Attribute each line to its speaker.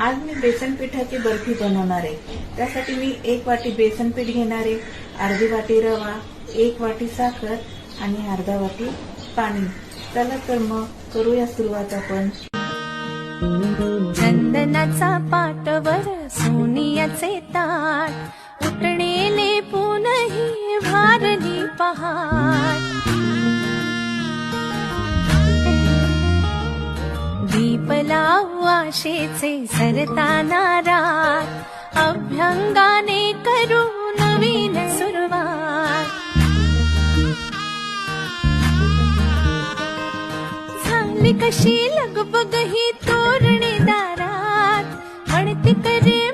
Speaker 1: आज मी बेसन पिठाची बर्फी बनवणार आहे। त्यासाठी मी 1 वाटी बेसन पीठ घेणार आहे, अर्धी वाटी रवा, 1 वाटी साखर आणि अर्धा वाटी पाणी। चला तर मग करूया सुरुवात आपण।
Speaker 2: चंदनाचा पाटवर सोनियाचे ताट, उठणेले पुनही भारली पहाट। दीप लावू आशेचे सरताना रात, अभ्यंगाने करू नवीन सुरुवात। झाली कशी लगबग ही तोरणी दारात, म्हणते करे